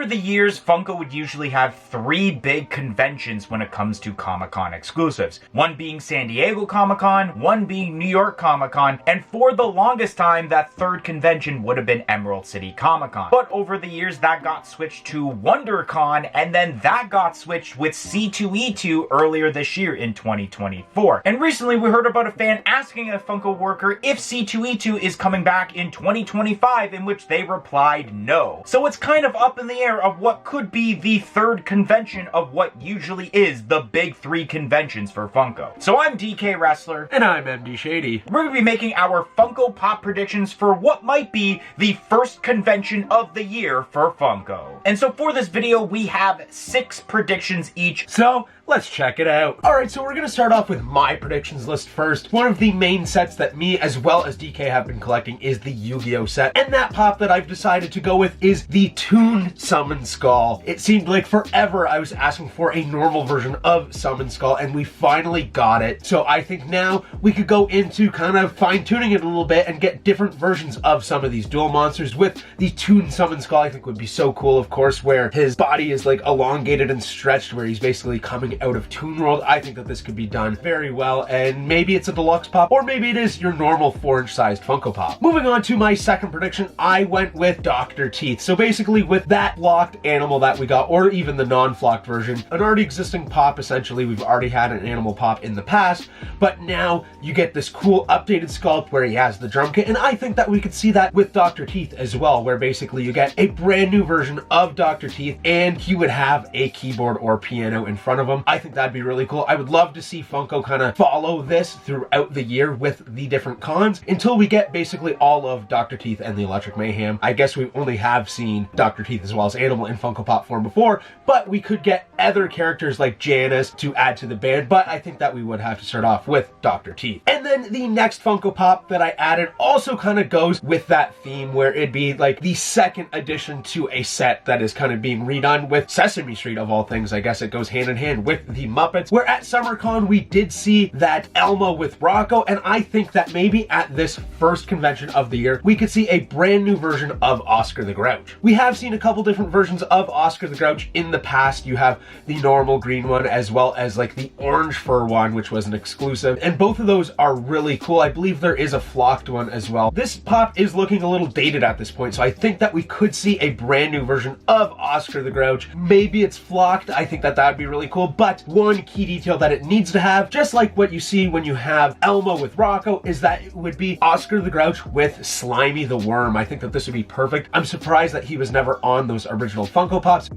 the years, Funko would usually have 3 big conventions when it comes to Comic-Con exclusives. One being San Diego Comic-Con, one being New York Comic-Con, and for the longest time, that third convention would have been Emerald City Comic-Con. But over the years, that got switched to WonderCon, and then that got switched with C2E2 earlier this year in 2024. And recently, we heard about a fan asking a Funko worker if C2E2 is coming back in 2025, in which they replied no. So it's kind of up in the air of what could be the third convention of what usually is the big 3 conventions for Funko. So I'm DK Wrestler. And I'm MD Shady. We're going to be making our Funko Pop predictions for what might be the first convention of the year for Funko. And so for this video, we have 6 predictions each. So let's check it out. Alright, so we're going to start off with my predictions list first. One of the main sets that me as well as DK have been collecting is the Yu-Gi-Oh set. And that pop that I've decided to go with is the Toon Summon Skull. It seemed like forever I was asking for a normal version of Summon Skull, and we finally got it. So I think now we could go into kind of fine-tuning it a little bit and get different versions of some of these dual monsters. With the Toon Summon Skull, I think would be so cool, of course, where his body is like elongated and stretched, where he's basically coming out of Toon World. I think that this could be done very well, and maybe it's a deluxe pop, or maybe it is your normal 4-inch sized Funko Pop. Moving on to my second prediction, I went with Dr. Teeth. So basically with that flocked animal that we got, or even the non-flocked version, an already existing pop, essentially. We've already had an animal pop in the past, but now you get this cool updated sculpt where he has the drum kit, and I think that we could see that with Dr. Teeth as well, where basically you get a brand new version of Dr. Teeth, and he would have a keyboard or piano in front of him. I think that'd be really cool. I would love to see Funko kind of follow this throughout the year with the different cons until we get basically all of Dr. Teeth and the Electric Mayhem. I guess we only have seen Dr. Teeth as well as Animal in Funko Pop form before, but we could get other characters like Janice to add to the band, but I think that we would have to start off with Dr. Teeth. And then the next Funko Pop that I added also kind of goes with that theme, where it'd be like the second addition to a set that is kind of being redone with Sesame Street of all things. I guess it goes hand in hand with the Muppets, where at SummerCon we did see that Elmo with Rocco, and I think that maybe at this first convention of the year we could see a brand new version of Oscar the Grouch. We have seen a couple different versions of Oscar the Grouch in the past. You have the normal green one as well as like the orange fur one, which was an exclusive, and both of those are really cool. I believe there is a flocked one as well. This pop is looking a little dated at this point, so I think that we could see a brand new version of Oscar the Grouch. Maybe it's flocked. I think that that would be really cool, but one key detail that it needs to have, just like what you see when you have Elmo with Rocco, is that it would be Oscar the Grouch with Slimy the Worm. I think that this would be perfect. I'm surprised that he was never on those original Funko Pops.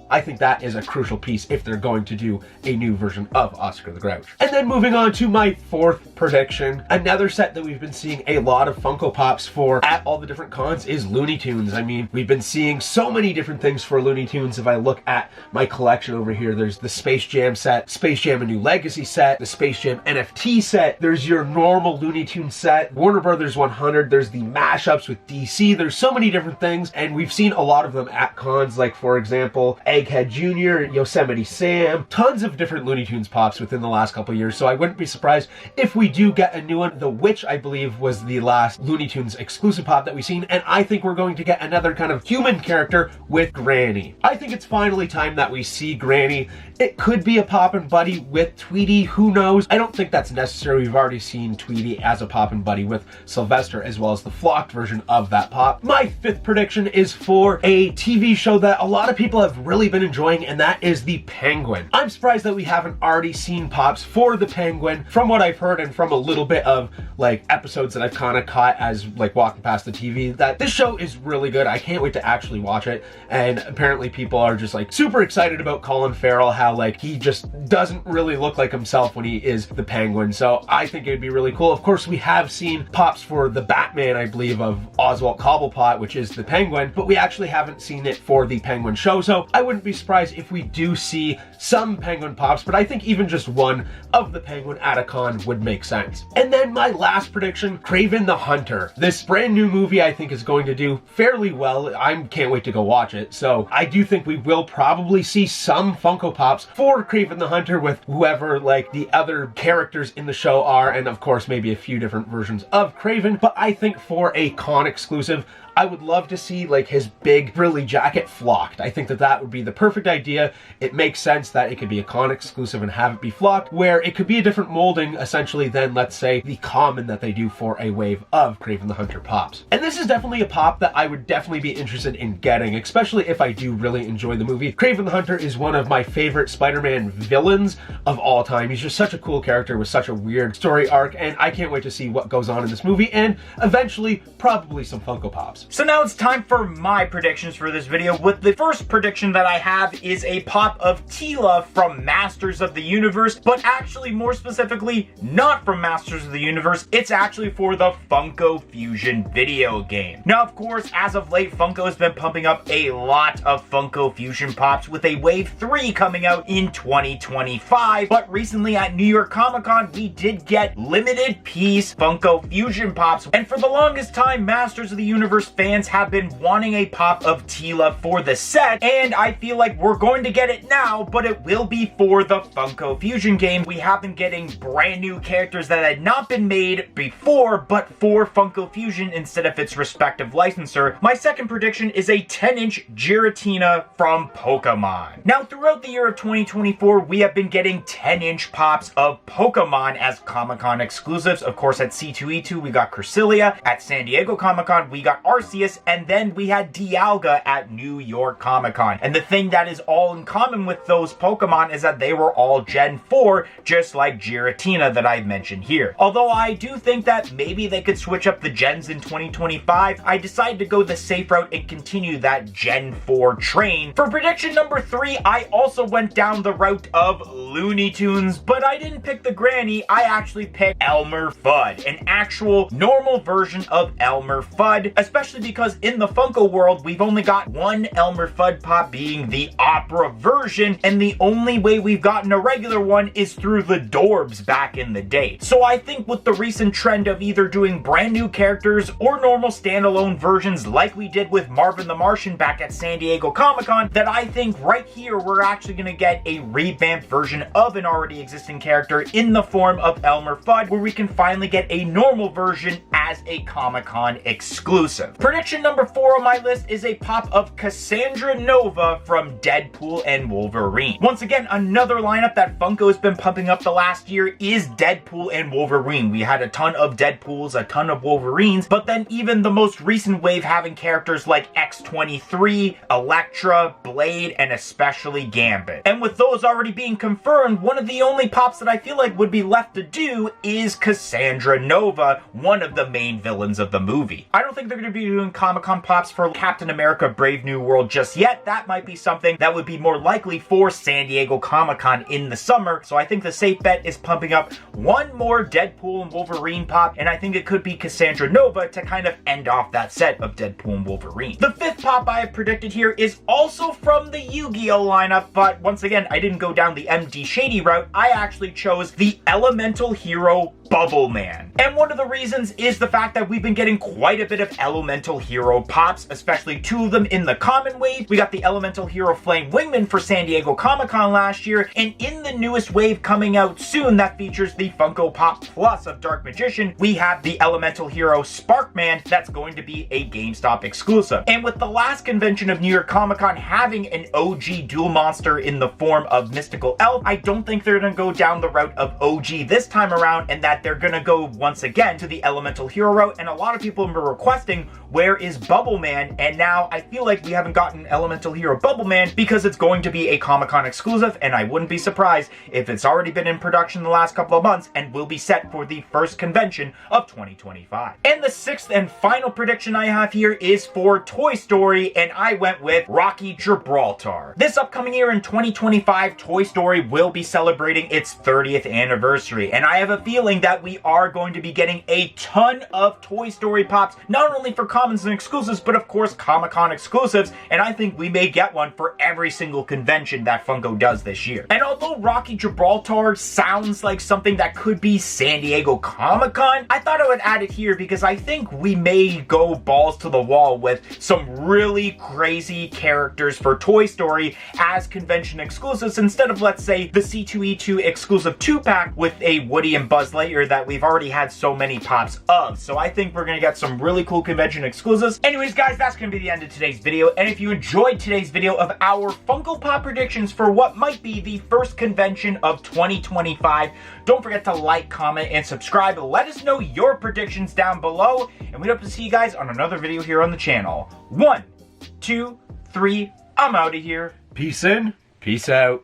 I think that is a crucial piece if they're going to do a new version of Oscar the Grouch. And then moving on to my fourth prediction, another set that we've been seeing a lot of Funko Pops for at all the different cons is Looney Tunes. I mean, we've been seeing so many different things for Looney Tunes. If I look at my collection over here, there's the Space Jam set, Space Jam A New Legacy set, the Space Jam NFT set, there's your normal Looney Tunes set, Warner Brothers 100, there's the mashups with DC, there's so many different things, and we've seen a lot of them at cons, like for example, Egghead Jr., Yosemite Sam, tons of different Looney Tunes pops within the last couple years, so I wouldn't be surprised if we do get a new one. The Witch, I believe, was the last Looney Tunes exclusive pop that we've seen, and I think we're going to get another kind of human character with Granny. I think it's finally time that we see Granny. It could be a Poppin' Buddy with Tweety, who knows? I don't think that's necessary. We've already seen Tweety as a Poppin' Buddy with Sylvester, as well as the flocked version of that pop. My fifth prediction is for a TV show that a lot of people have really been enjoying, and that is the Penguin. I'm surprised that we haven't already seen pops for the Penguin. From what I've heard and from a little bit of like episodes that I've kind of caught as like walking past the TV, that this show is really good. I can't wait to actually watch it, and apparently people are just like super excited about Colin Farrell, how like he just doesn't really look like himself when he is the Penguin. So I think it'd be really cool. Of course, we have seen pops for the Batman, I believe, of Oswald Cobblepot, which is the Penguin, but we actually haven't seen it for the Penguin show, so I wouldn't be surprised if we do see some Penguin pops, but I think even just one of the Penguin at a con would make sense. And then my last prediction, Kraven the Hunter. This brand new movie I think is going to do fairly well. I can't wait to go watch it, so I do think we will probably see some Funko Pops for Kraven the Hunter with whoever like the other characters in the show are, and of course maybe a few different versions of Kraven. But I think for a con exclusive, I would love to see like his big frilly jacket flocked. I think that that would be the perfect idea. It makes sense that it could be a con exclusive and have it be flocked, where it could be a different molding essentially than, let's say, the common that they do for a wave of Kraven the Hunter pops. And this is definitely a pop that I would definitely be interested in getting, especially if I do really enjoy the movie. Kraven the Hunter is one of my favorite Spider-Man villains of all time. He's just such a cool character with such a weird story arc, and I can't wait to see what goes on in this movie, and eventually probably some Funko Pops. So now it's time for my predictions for this video, with the first prediction that I have is a pop of Tila from Masters of the Universe, but actually more specifically not from Masters of the Universe, it's actually for the Funko Fusion video game. Now of course, as of late, Funko has been pumping up a lot of Funko Fusion pops, with a wave 3 coming out in 2025, but recently at New York Comic Con we did get limited piece Funko Fusion pops, and for the longest time Masters of the Universe fans have been wanting a pop of Tila for the set, and I feel like we're going to get it now, but it will be for the Funko Fusion game. We have been getting brand new characters that had not been made before, but for Funko Fusion instead of its respective licensor. My second prediction is a 10-inch Giratina from Pokemon. Now, throughout the year of 2024, we have been getting 10-inch pops of Pokemon as Comic-Con exclusives. Of course, at C2E2, we got Cresselia. At San Diego Comic-Con, we got Arceus, and then we had Dialga at New York Comic-Con. And the thing that is all in common with those Pokemon is that they were all Gen 4, just like Giratina that I mentioned here. Although I do think that maybe they could switch up the gens in 2025, I decided to go the safe route and continue that Gen 4 train. For prediction number 3, I also went down the route of Looney Tunes, but I didn't pick the granny, I actually picked Elmer Fudd, an actual normal version of Elmer Fudd, especially because in the Funko world, we've only got one Elmer Fudd pop, being the opera version, and the only way we've gotten a regular one is through the Dorbs back in the day. So I think with the recent trend of either doing brand new characters or normal standalone versions like we did with Marvin the Martian back at San Diego Comic-Con, that I think right here we're actually going to get a revamped version of an already existing character in the form of Elmer Fudd, where we can finally get a normal version as a Comic-Con exclusive. Prediction number 4 on my list is a pop of Cassandra Nova from Deadpool and Wolverine. Once again, another lineup that Funko has been pumping up the last year is Deadpool and Wolverine. We had a ton of Deadpools, a ton of Wolverines, but then even the most recent wave having characters like X-23, Elektra, Blade, and especially Gambit. And with those already being confirmed, one of the only pops that I feel like would be left to do is Cassandra Nova, one of the main villains of the movie. I don't think they're going to be doing Comic-Con pops for Captain America Brave New World just yet. That might be something that would be more likely for San Diego Comic-Con in the summer, so I think the safe bet is pumping up one more Deadpool and Wolverine pop, and I think it could be Cassandra Nova to kind of end off that set of Deadpool and Wolverine. The fifth pop I have predicted here is also from the Yu-Gi-Oh lineup, but once again, I didn't go down the MD Shady route. I actually chose the Elemental Hero Bubble Man. And one of the reasons is the fact that we've been getting quite a bit of Elemental Hero pops, especially 2 of them in the common wave. We got the Elemental Hero Flame Wingman for San Diego Comic-Con last year, and in the newest wave coming out soon that features the Funko Pop Plus of Dark Magician, we have the Elemental Hero Sparkman that's going to be a GameStop exclusive. And with the last convention of New York Comic-Con having an OG dual monster in the form of Mystical Elf, I don't think they're going to go down the route of OG this time around, and that they're going to go once again to the Elemental Hero route. And a lot of people have been requesting, where is Bubble Man? And now I feel like we haven't gotten Elemental Hero Bubble Man because it's going to be a Comic-Con exclusive, and I wouldn't be surprised if it's already been in production the last couple of months and will be set for the first convention of 2025. And the sixth and final prediction I have here is for Toy Story, and I went with Rocky Gibraltar. This upcoming year in 2025, Toy Story will be celebrating its 30th anniversary, and I have a feeling that we are going to be getting a ton of Toy Story pops, not only for commons and exclusives, but of course Comic-Con exclusives, and I think we may get one for every single convention that Funko does this year. And although Rocky Gibraltar sounds like something that could be San Diego Comic-Con, I thought I would add it here because I think we may go balls to the wall with some really crazy characters for Toy Story as convention exclusives instead of, let's say, the C2E2 exclusive 2-pack with a Woody and Buzz Lightyear figure that we've already had so many pops of. So I think we're gonna get some really cool convention exclusives. Anyways, guys, that's gonna be the end of today's video. And if you enjoyed today's video of our Funko Pop predictions for what might be the first convention of 2025, don't forget to like, comment, and subscribe. Let us know your predictions down below, and we hope to see you guys on another video here on the channel. 1, 2, 3, I'm out of here. Peace in, peace out.